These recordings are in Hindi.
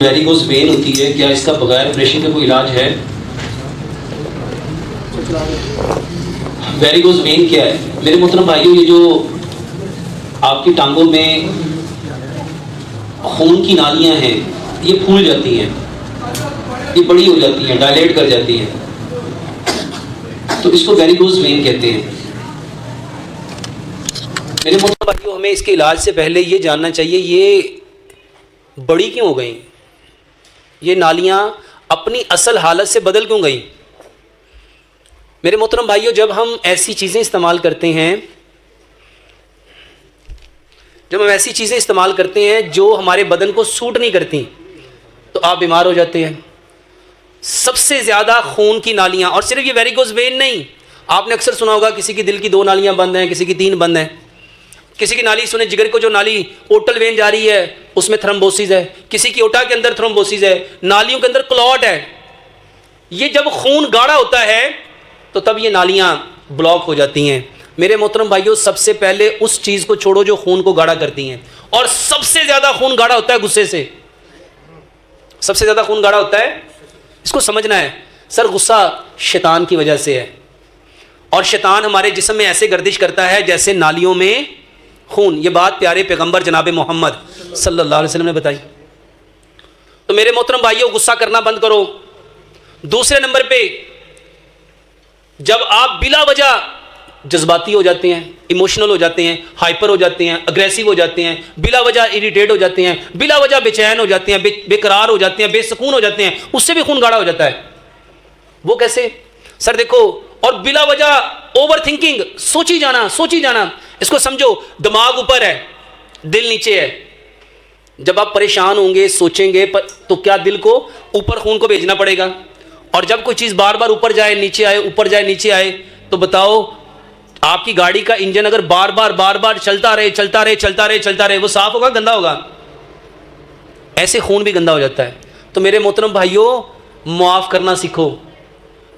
वेरिकोज वेन होती है, क्या इसका बगैर ऑपरेशन का कोई इलाज है? वेरिकोज वेन क्या है मेरे मोहतरम भाइयों? ये जो आपकी टांगों में खून की नालियां हैं, ये फूल जाती हैं, ये बड़ी हो जाती हैं, डायलेट कर जाती हैं, तो इसको वेरिकोज वेन कहते हैं। मेरे मोहतरम भाइयों, हमें इसके इलाज से पहले ये जानना चाहिए ये बड़ी क्यों हो गई, ये नालियां अपनी असल हालत से बदल क्यों गई। मेरे मोहतरम भाइयों, जब हम ऐसी चीज़ें इस्तेमाल करते हैं जो हमारे बदन को सूट नहीं करती, तो आप बीमार हो जाते हैं। सबसे ज़्यादा खून की नालियां, और सिर्फ ये वेरिकोज वेन नहीं, आपने अक्सर सुना होगा किसी की दिल की 2 नालियां बंद हैं, किसी की 3 बंद हैं, किसी की नाली सुने जिगर को जो नाली पोर्टल वेन जा रही है उसमें थ्रोम्बोसिस है, किसी की ओटा के अंदर थ्रोम्बोसिस है, नालियों के अंदर क्लॉट है। ये जब खून गाढ़ा होता है तो तब ये नालियां ब्लॉक हो जाती हैं। मेरे मोहतरम भाइयों, सबसे पहले उस चीज़ को छोड़ो जो खून को गाढ़ा करती हैं, और सबसे ज़्यादा खून गाढ़ा होता है गुस्से से। सबसे ज़्यादा खून गाढ़ा होता है, इसको समझना है। सर, गुस्सा शैतान की वजह से है, और शैतान हमारे जिस्म में ऐसे गर्दिश करता है जैसे नालियों में खून। ये बात प्यारे पैगंबर जनाब मोहम्मद सल्लल्लाहु अलैहि वसल्लम ने बताई। तो मेरे मोहतरम भाइयों, गुस्सा करना बंद करो। दूसरे नंबर पे, जब आप बिला वजह जज्बाती हो जाते हैं, इमोशनल हो जाते हैं, हाइपर हो जाते हैं, अग्रेसिव हो जाते हैं, बिला वजह इरिटेट हो जाते हैं, बिला वजह बेचैन हो जाते हैं, बेकरार हो जाते हैं, बेसुकून हो जाते हैं, उससे भी खून गाढ़ा हो जाता है। वो कैसे? सर देखो, और बिला वजह ओवर थिंकिंग, सोची जाना। इसको समझो, दिमाग ऊपर है, दिल नीचे है। जब आप परेशान होंगे, सोचेंगे, तो क्या दिल को ऊपर खून को भेजना पड़ेगा? और जब कोई चीज़ बार बार ऊपर जाए नीचे आए, ऊपर जाए नीचे आए, तो बताओ, आपकी गाड़ी का इंजन अगर बार बार चलता रहे, वो साफ होगा, गंदा होगा? ऐसे खून भी गंदा हो जाता है। तो मेरे मोहतरम भाइयों, मुआफ़ करना सीखो।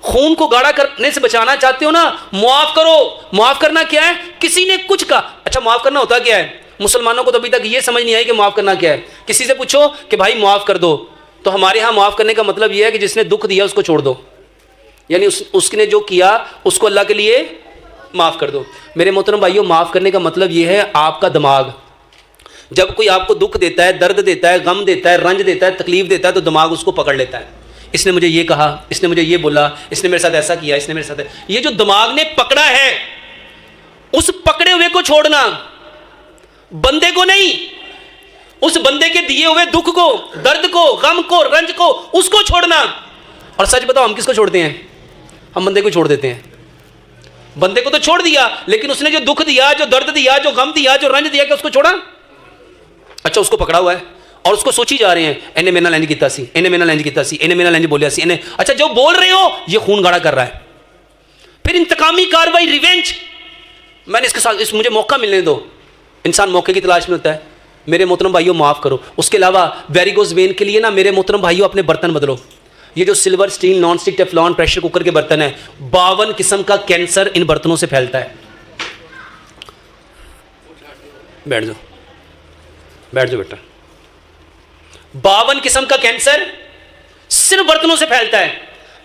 खून को गाढ़ा करने से बचाना चाहते हो ना, मुआफ़ करो। मुआफ़ करना क्या है? किसी ने कुछ कहा, अच्छा मुआफ़ करना होता क्या है? मुसलमानों को तो अभी तक ये समझ नहीं आई कि मुआफ़ करना क्या है। किसी से पूछो कि भाई मुआफ़ कर दो, तो हमारे यहाँ मुआफ़ करने का मतलब ये है कि जिसने दुख दिया उसको छोड़ दो, यानी उसने जो किया उसको अल्लाह के लिए माफ़ कर दो। मेरे मोहतरम भाइयों, माफ़ करने का मतलब ये है, आपका दिमाग जब कोई आपको दुख देता है, दर्द देता है, गम देता है, रंज देता है, तकलीफ़ देता है, तो दिमाग उसको पकड़ लेता है। इसने मुझे ये कहा, इसने मुझे ये बोला, इसने मेरे साथ ऐसा किया, इसने मेरे साथ, ये जो दिमाग ने पकड़ा है, उस पकड़े हुए को छोड़ना, बंदे को नहीं, उस बंदे के दिए हुए दुख को, दर्द को, गम को, रंज को, उसको छोड़ना। और सच बताओ, हम किसको छोड़ते हैं? हम बंदे को छोड़ देते हैं। बंदे को तो छोड़ दिया, लेकिन उसने जो दुख दिया, जो दर्द दिया, जो गम दिया, जो रंज दिया, क्या उसको छोड़ा? अच्छा, उसको पकड़ा हुआ है और उसको सोची जा रहे हैं, इन्हें मेरा लैंज किया सी, इन्हें मेरा लैंज किया सी, इन्हें मेरा लैंज बोलिया सी, इन्हें। अच्छा, जो बोल रहे हो ये खून गाढ़ा कर रहा है। फिर इंतकामी कार्रवाई, रिवेंज, मैंने इसके साथ, मुझे मौका मिलने दो। इंसान मौके की तलाश में होता है। मेरे मोहतरम भाइयों, माफ़ करो। उसके अलावा वेरिकोज वेन के लिए ना, मेरे मोहतरम भाइयों, अपने बर्तन बदलो। ये जो silver, steel, non stick, Teflon, pressure cooker के बर्तन है, 52 किस्म का कैंसर इन बर्तनों से फैलता है। बैठ जाओ बेटा। 52 किस्म का कैंसर सिर्फ बर्तनों से फैलता है।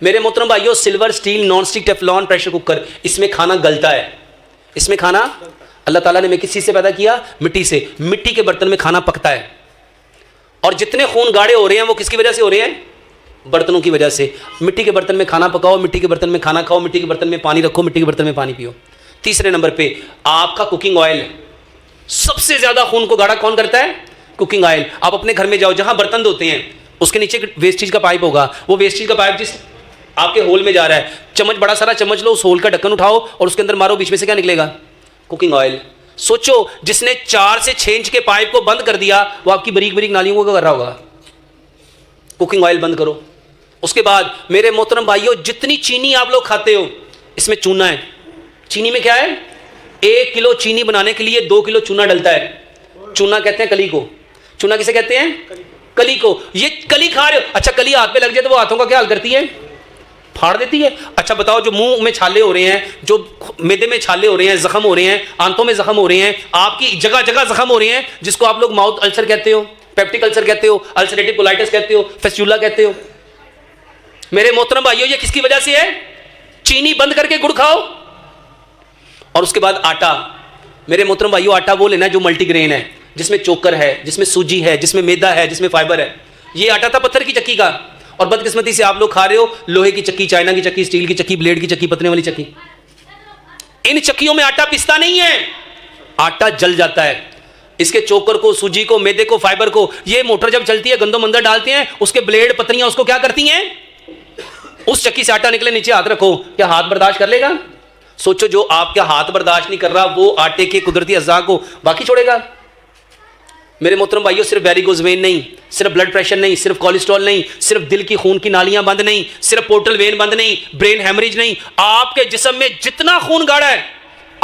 मेरे मोहतरम भाइयों, silver, steel, non stick, Teflon, pressure cooker, इसमें खाना गलता है। इसमें खाना, अल्लाह ताला ने हमें किस चीज़ से पैदा किया? मिट्टी से। मिट्टी के बर्तन में खाना पकता है। और जितने खून गाढ़े हो रहे हैं वो किसकी वजह से हो रहे हैं? बर्तनों की वजह से। मिट्टी के बर्तन में खाना पकाओ, मिट्टी के बर्तन में खाना खाओ, मिट्टी के बर्तन में पानी रखो, मिट्टी के बर्तन में पानी पियो। तीसरे नंबर पे, आपका कुकिंग ऑयल। सबसे ज़्यादा खून को गाढ़ा कौन करता है? Cooking oil. आप अपने घर में जाओ, जहां बर्तन धोते हैं उसके नीचे वेस्टेज का पाइप होगा। वो वेस्टेज का पाइप जिस आपके होल में जा रहा है, चम्मच, बड़ा सारा चम्मच लो, उस होल का ढक्कन उठाओ और उसके अंदर मारो, बीच में से क्या निकलेगा? Cooking oil. सोचो, जिसने 4 से 6 इंच के पाइप को बंद कर दिया, वो आपकी बारीक बारीक नालियों को क्या कर रहा होगा? कुकिंग ऑयल बंद करो। उसके बाद मेरे मोहतरम भाइयों, जितनी चीनी आप लोग खाते हो, इसमें चूना है। चीनी में क्या है? 1 किलो चीनी बनाने के लिए 2 किलो चूना डलता है। चूना कहते हैं कली को। चूना किसे कहते हैं? कली को। ये कली खा रहे हो, अच्छा कली हाथ पे लग जाए तो वो हाथों का क्या हाल करती है? फाड़ देती है। अच्छा बताओ, जो मुंह में छाले हो रहे हैं, जो मैदे में छाले हो रहे हैं, जख्म हो रहे हैं, आंतों में जख्म हो रहे हैं, आपकी जगह जगह जख्म हो रहे हैं, जिसको आप लोग माउथ अल्सर कहते हो, पेप्टिक अल्सर कहते हो, अल्सरेटिव कोलाइटिस कहते हो, फेस्टुला कहते हो। मेरे मोहतरम भाइयों, ये किसकी वजह से है? चीनी बंद करके गुड़ खाओ। और उसके बाद आटा। मेरे मोहतरम भाइयों, आटा वो लेना है जो मल्टीग्रेन है, जिसमें चोकर है, जिसमें सूजी है, जिसमें मैदा है, जिसमें फाइबर है। ये आटा था पत्थर की चक्की का, और बदकिस्मती से आप लोग खा रहे हो लोहे की चक्की, चाइना की चक्की, स्टील की चक्की, ब्लेड की चक्की, पतने वाली चक्की। इन चक्कियों में आटा पिसता नहीं है, आटा जल जाता है। इसके चोकर को, सूजी को, मैदे को, फाइबर को, ये मोटर जब चलती है गंदम अंदर डालते हैं, उसके ब्लेड, पतरियां उसको क्या करती हैं? उस चक्की से आटा निकले, नीचे हाथ रखो, क्या हाथ बर्दाश्त कर लेगा? सोचो, जो आपका हाथ बर्दाश्त नहीं कर रहा वो आटे के कुदरती अज़्ज़ा को बाकी छोड़ेगा? मेरे मोहतरम भाइयों, सिर्फ वेरिकोज़ वेन नहीं, सिर्फ ब्लड प्रेशर नहीं, सिर्फ कोलेस्ट्रॉल नहीं, सिर्फ दिल की खून की नालियां बंद नहीं, सिर्फ पोर्टल वेन बंद नहीं, ब्रेन हेमरेज नहीं, आपके जिस्म में जितना खून गाढ़ा है,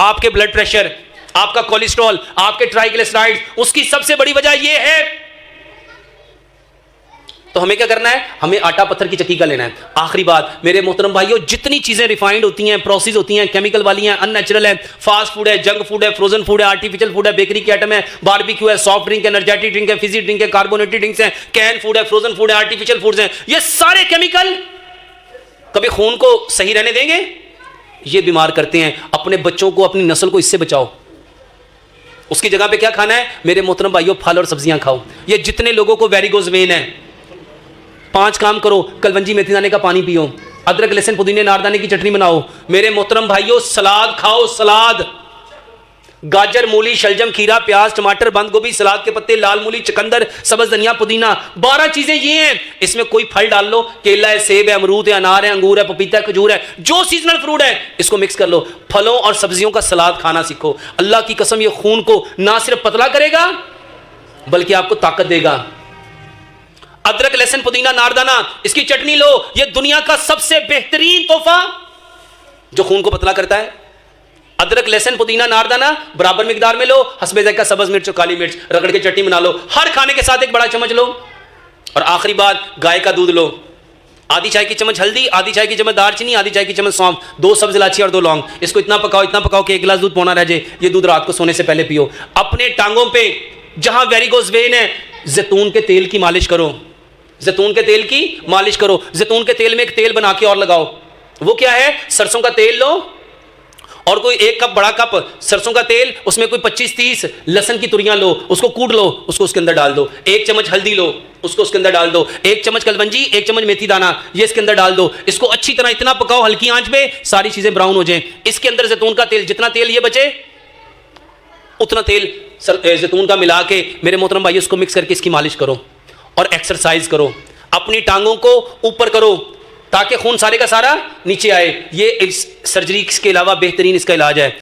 आपके ब्लड प्रेशर, आपका कोलेस्ट्रॉल, आपके ट्राइग्लिसराइड्स, उसकी सबसे बड़ी वजह यह है। तो हमें क्या करना है? हमें आटा पत्थर की चक्की का लेना है। आखिरी बात मेरे मोहतरम भाइयों, जितनी चीजें रिफाइंड होती हैं, प्रोसेस होती हैं, केमिकल वाली हैं, अननेचुरल है, फास्ट फूड है, जंक फूड है, फ्रोजन फूड है, आर्टिफिशियल फूड है, बेकरी के आइटम है, बारबेक्यू है, सॉफ्ट ड्रिंक है, एनर्जेटिक ड्रिंक है, फिजी ड्रिंक है, कार्बोनेटेड ड्रिंक्स है, कैन फूड है, फ्रोजन फूड है, आर्टिफिशियल फूड्स हैं, ये सारे केमिकल कभी खून को सही रहने देंगे? ये बीमार करते हैं। अपने बच्चों को, अपनी नस्ल को इससे बचाओ। उसकी जगह पे क्या खाना है? मेरे मोहतरम भाइयों, फल और सब्जियां खाओ। ये जितने लोगों को वेरिकोज़ वेन है, 5 काम करो। कलवंजी मेथी दाने का पानी पियो, अदरक लहसुन पुदीने नारदाने की चटनी बनाओ। मेरे मोहतरम भाइयों, सलाद खाओ, सलाद, गाजर, मूली, शलजम, खीरा, प्याज, टमाटर, बंद गोभी, सलाद के पत्ते, लाल मूली, चुकंदर, सब्ज धनिया, पुदीना, 12 चीजें ये हैं। इसमें कोई फल डाल लो, केला है, सेब है, अमरूद है, अनार है, अंगूर है, पपीता है, खजूर है, जो सीजनल फ्रूट है, इसको मिक्स कर लो। फलों और सब्जियों का सलाद खाना सीखो। अल्लाह की कसम, ये खून को ना सिर्फ पतला करेगा बल्कि आपको ताकत देगा। अदरक, लहसुन, पुदीना, नारदाना, इसकी चटनी लो। यह दुनिया का सबसे बेहतरीन तोहफा जो खून को पतला करता है। अदरक, लहसुन, पुदीना, नारदाना बराबर मिकदार में लो। हस्बे ज़ायका सब्ज मिर्च और काली मिर्च रगड़ के चटनी बना लो। हर खाने के साथ एक बड़ा चम्मच लो। और आखिरी बात, गाय का दूध लो। आधी चाय की चम्मच हल्दी, आधी चाय की चम्मच दालचीनी, आधी चाय की चम्मच सौंफ, 2 सब्ज इलायची और 2 लौंग। इसको इतना पकाओ कि 1 गिलास दूध पौना रह जाए। ये दूध रात को सोने से पहले पियो। अपने टांगों पे जहां वेरिकोज़ वेन है, जैतून के तेल की मालिश करो। जैतून के तेल की मालिश करो। जैतून के तेल में एक तेल बना के और लगाओ। वो क्या है? सरसों का तेल लो और कोई 1 कप, बड़ा कप सरसों का तेल, उसमें कोई 25-30 लहसुन की तुरियां लो, उसको कूट लो, उसको उसके अंदर डाल दो। 1 चम्मच हल्दी लो, उसको उसके अंदर डाल दो। 1 चम्मच कलवंजी, 1 चम्मच मेथी दाना, ये इसके अंदर डाल दो। इसको अच्छी तरह इतना पकाओ हल्की आंच पे, सारी चीजें ब्राउन हो जाए। इसके अंदर जैतून का तेल, जितना तेल ये बचे उतना तेल जैतून का मिला के मेरे मोहतरम भाई इसको मिक्स करके इसकी मालिश करो और एक्सरसाइज करो। अपनी टांगों को ऊपर करो ताकि खून सारे का सारा नीचे आए। ये सर्जरी के अलावा बेहतरीन इसका इलाज है।